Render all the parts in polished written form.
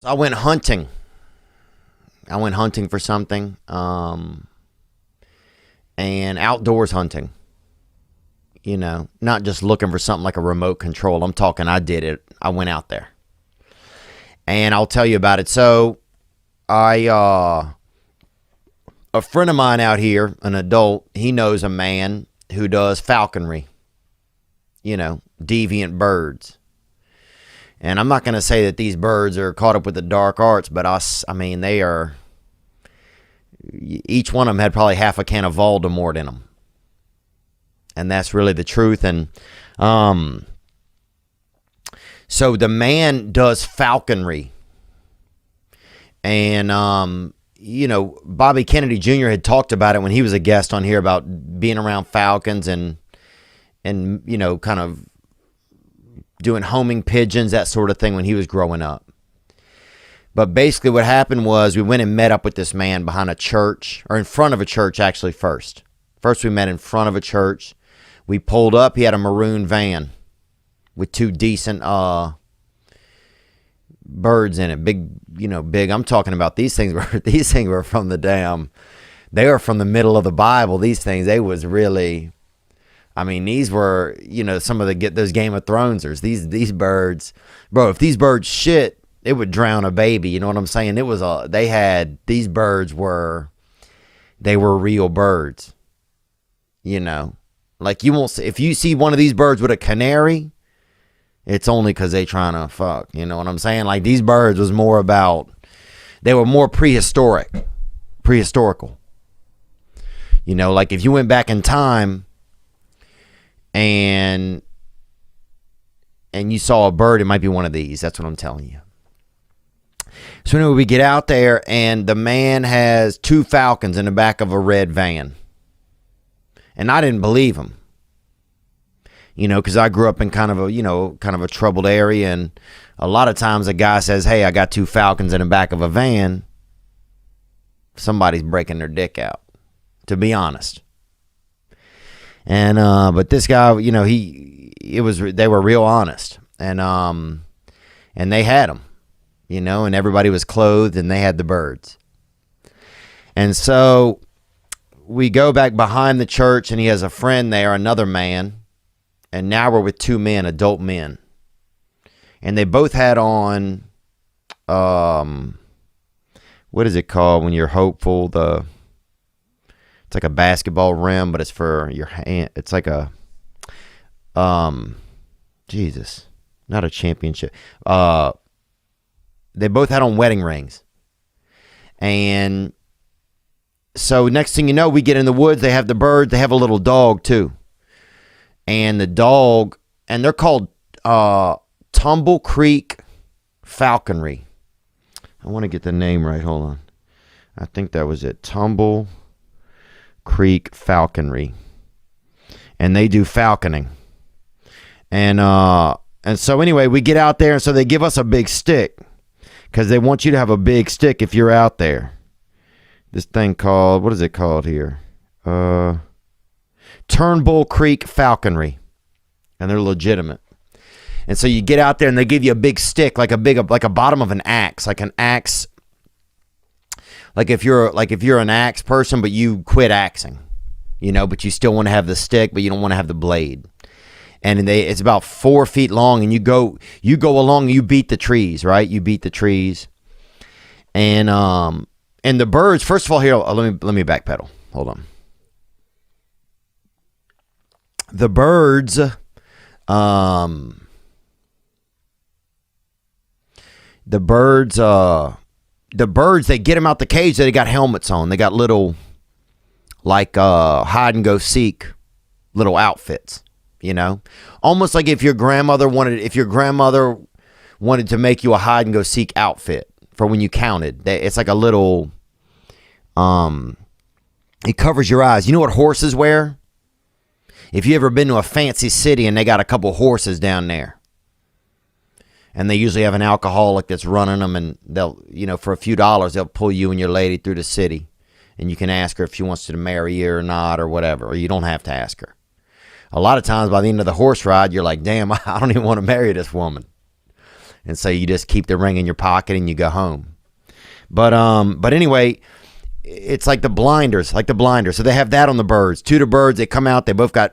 I went hunting. I went hunting for something, and outdoors hunting. Not just looking for something like a remote control. I'm talking, I did it. I went out there, and I'll tell you about it. So, a friend of mine out here, an adult, he knows a man who does falconry. Deviant birds. And I'm not going to say that these birds are caught up with the dark arts, but I mean, they are. Each one of them had probably half a can of Voldemort in them, and that's really the truth. And so the man does falconry, and Bobby Kennedy Jr. had talked about it when he was a guest on here about being around falcons and kind of doing homing pigeons, that sort of thing, when he was growing up. But basically what happened was we went and met up with this man behind a church, or in front of a church actually first. First we met in front of a church. We pulled up. He had a maroon van with two decent birds in it. Big. I'm talking about these things were from they were from the middle of the Bible. These things, they was really, I mean, these were, some of those Game of Thronesers. These birds, bro, if these birds shit, it would drown a baby. You know what I'm saying? These birds were real birds. Like you won't see, if you see one of these birds with a canary, it's only because they trying to fuck. You know what I'm saying? Like these birds was more about, they were more prehistorical. Like if you went back in time and you saw a bird, it might be one of these. That's what I'm telling you. So anyway, we get out there, and the man has two falcons in the back of a red van. And I didn't believe him. Because I grew up in kind of a troubled area, and a lot of times a guy says, "Hey, I got two falcons in the back of a van." Somebody's breaking their dick out, to be honest. And but this guy, they were real honest, and they had them, and everybody was clothed, and they had the birds. And so we go back behind the church, and he has a friend there, another man, and now we're with two men, adult men, and they both had on, what is it called when you're hopeful? It's like a basketball rim, but it's for your hand. It's like a, Jesus, not a championship. They both had on wedding rings. And so next thing you know, we get in the woods. They have the bird. They have a little dog too. And the dog, and they're called Tumble Creek Falconry. I want to get the name right. Hold on. I think that was it. Tumble Creek Falconry. And they do falconing. And so anyway, we get out there, and so they give us a big stick, because they want you to have a big stick if you're out there. This thing called, what is it called here? Turnbull Creek Falconry. And they're legitimate. And so you get out there, and they give you a big stick, like a bottom of an axe, like an axe. Like if you're an axe person, but you quit axing, but you still want to have the stick, but you don't want to have the blade. And it's about 4 feet long, and you go along, and you beat the trees, right? You beat the trees. And the birds, first of all, here, let me backpedal. Hold on. The birds, they get them out the cage. They got helmets on. They got little, like, hide and go seek little outfits, almost like if your grandmother wanted to make you a hide and go seek outfit for when you counted. It's like a little, it covers your eyes. You know what horses wear? If you ever been to a fancy city and they got a couple horses down there, and they usually have an alcoholic that's running them, and they'll, for a few dollars, they'll pull you and your lady through the city, and you can ask her if she wants to marry you or not, or whatever, or you don't have to ask her. A lot of times by the end of the horse ride, you're like, damn, I don't even want to marry this woman. And so you just keep the ring in your pocket and you go home. But anyway, it's like the blinders. So they have that on the birds. 2 of the birds, they come out, they both got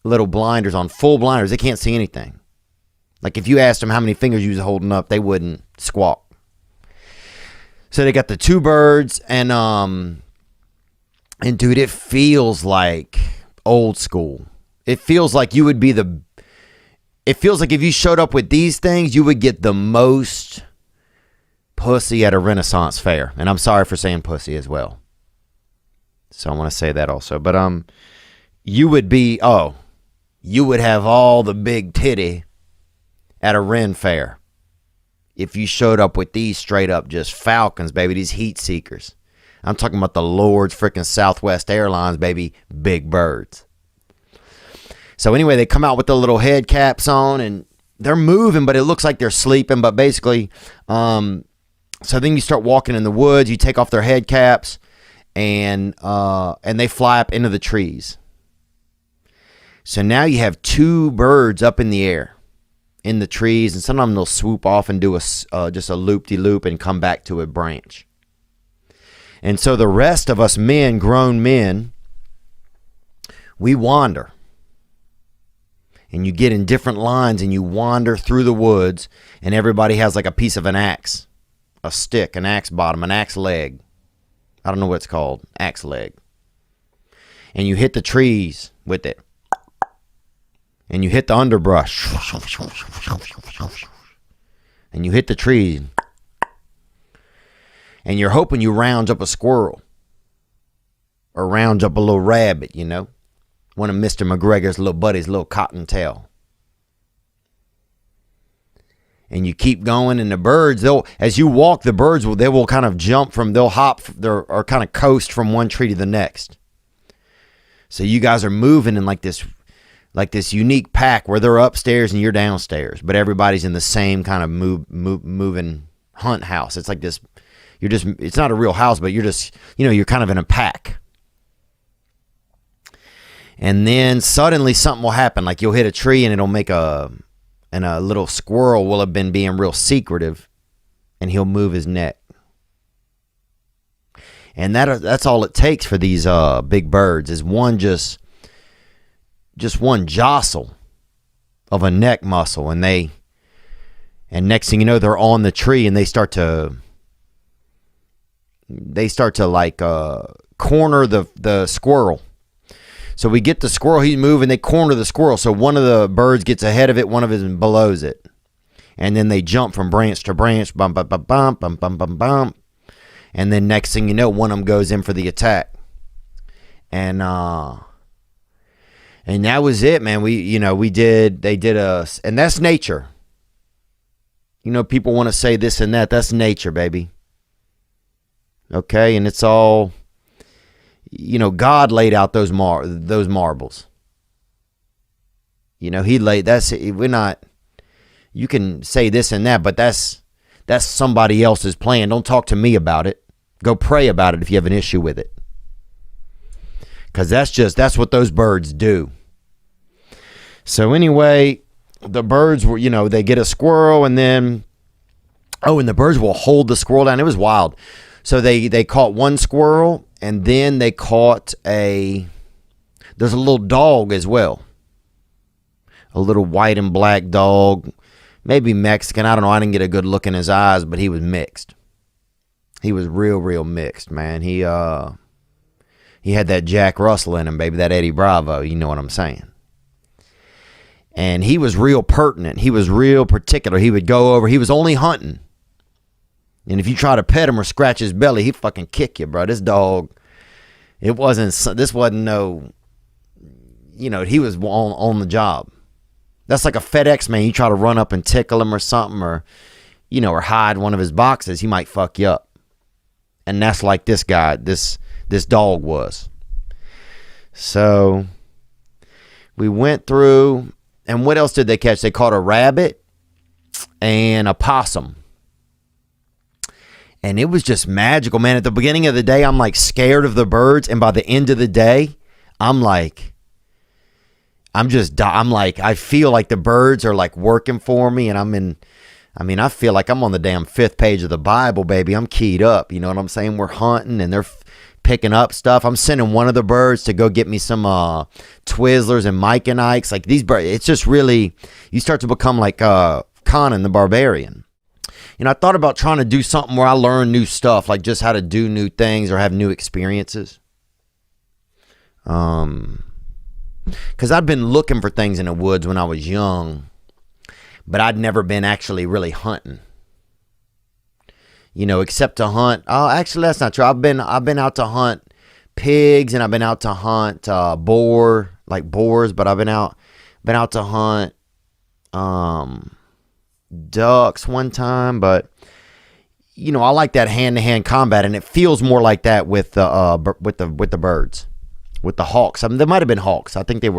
little blinders on, full blinders. They can't see anything. Like if you asked them how many fingers you was holding up, they wouldn't squawk. So they got the 2 birds, and dude, it feels like old school. It feels like you would be it feels like if you showed up with these things, you would get the most pussy at a Renaissance fair. And I'm sorry for saying pussy as well. So I want to say that also. But you would have all the big titty at a Ren fair if you showed up with these straight up just Falcons, baby, these heat seekers. I'm talking about the Lord's freaking Southwest Airlines, baby, big birds. So anyway, they come out with the little head caps on, and they're moving, but it looks like they're sleeping. But basically, so then you start walking in the woods. You take off their head caps, and they fly up into the trees. So now you have 2 birds up in the air, in the trees, and sometimes they'll swoop off and do just a loop-de-loop and come back to a branch. And so the rest of us men, grown men, we wander. And you get in different lines and you wander through the woods, and everybody has like a piece of an axe, a stick, an axe bottom, an axe leg. I don't know what it's called, axe leg. And you hit the trees with it. And you hit the underbrush. And you hit the trees. And you're hoping you round up a squirrel. Or round up a little rabbit, you know. One of Mr. McGregor's little buddies, little cottontail. And you keep going, and the birds, as you walk, the birds will kind of jump they'll hop, or kind of coast from one tree to the next. So you guys are moving in like this unique pack where they're upstairs and you're downstairs, but everybody's in the same kind of moving hunt house. It's like this, it's not a real house, but you're kind of in a pack. And then suddenly something will happen. Like you'll hit a tree and it'll make and a little squirrel will have been being real secretive, and he'll move his neck. And that's all it takes for these big birds is just one jostle of a neck muscle, and next thing you know, they're on the tree, and they start to like corner the squirrel. So we get the squirrel, he's moving, they corner the squirrel. So one of the birds gets ahead of it, one of it belows it. And then they jump from branch to branch, bump, bump, bump, bump, bump, bump, bump, bump. And then next thing you know, one of them goes in for the attack. And that was it, man. And that's nature. You know, people want to say this and that. That's nature, baby. Okay, and it's all, God laid out those marbles. He laid, you can say this and that, but that's somebody else's plan. Don't talk to me about it. Go pray about it if you have an issue with it. Because that's what those birds do. So anyway, the birds were, they get a squirrel, and then, and the birds will hold the squirrel down. It was wild. So they caught one squirrel, and then they caught there's a little dog as well. A little white and black dog, maybe Mexican. I don't know. I didn't get a good look in his eyes, but he was mixed. He was real, real mixed, man. He had that Jack Russell in him, baby, that Eddie Bravo. You know what I'm saying? And he was real pertinent. He was real particular. He would go over. He was only hunting. And if you try to pet him or scratch his belly, he'd fucking kick you, bro. This dog, this wasn't no, he was on the job. That's like a FedEx man. You try to run up and tickle him or something, or hide one of his boxes, he might fuck you up. And that's like this guy, this dog was. So we went through, and what else did they catch? They caught a rabbit and a possum. And it was just magical, man. At the beginning of the day, I'm like scared of the birds. And by the end of the day, I'm like, I'm like, I feel like the birds are like working for me, and I feel like I'm on the damn 5th page of the Bible, baby. I'm keyed up. You know what I'm saying? We're hunting and they're picking up stuff. I'm sending one of the birds to go get me some Twizzlers and Mike and Ike's. Like these birds, it's just really, you start to become like Conan the Barbarian. You know, I thought about trying to do something where I learn new stuff, like just how to do new things or have new experiences. Because I'd been looking for things in the woods when I was young, but I'd never been actually really hunting. You know, except to hunt. Oh, actually, that's not true. I've been out to hunt pigs, and I've been out to hunt boars, but I've been out to hunt ducks one time. But you know, I like that hand-to-hand combat, and it feels more like that with the birds, with the hawks. I mean, they might have been hawks. I think they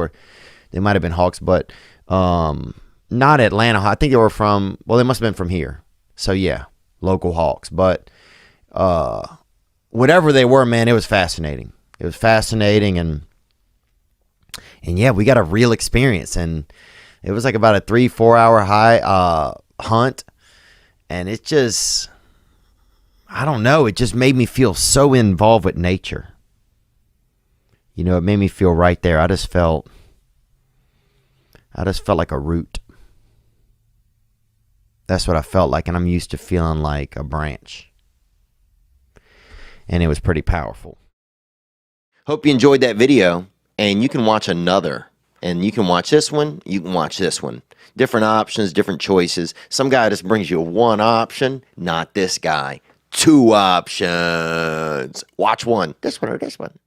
might have been hawks, but not Atlanta. I think they were from. Well, they must have been from here. So yeah. Local hawks, but whatever they were, man, it was fascinating. It was fascinating, and yeah, we got a real experience, and it was like about a 3-4 hour hunt, and it just, I don't know, it just made me feel so involved with nature. You know, it made me feel right there. I just felt like a root. That's what I felt like, and I'm used to feeling like a branch. And it was pretty powerful. Hope you enjoyed that video, and you can watch another. And you can watch this one, you can watch this one. Different options, different choices. Some guy just brings you one option, not this guy. 2 options. Watch one, this one or this one.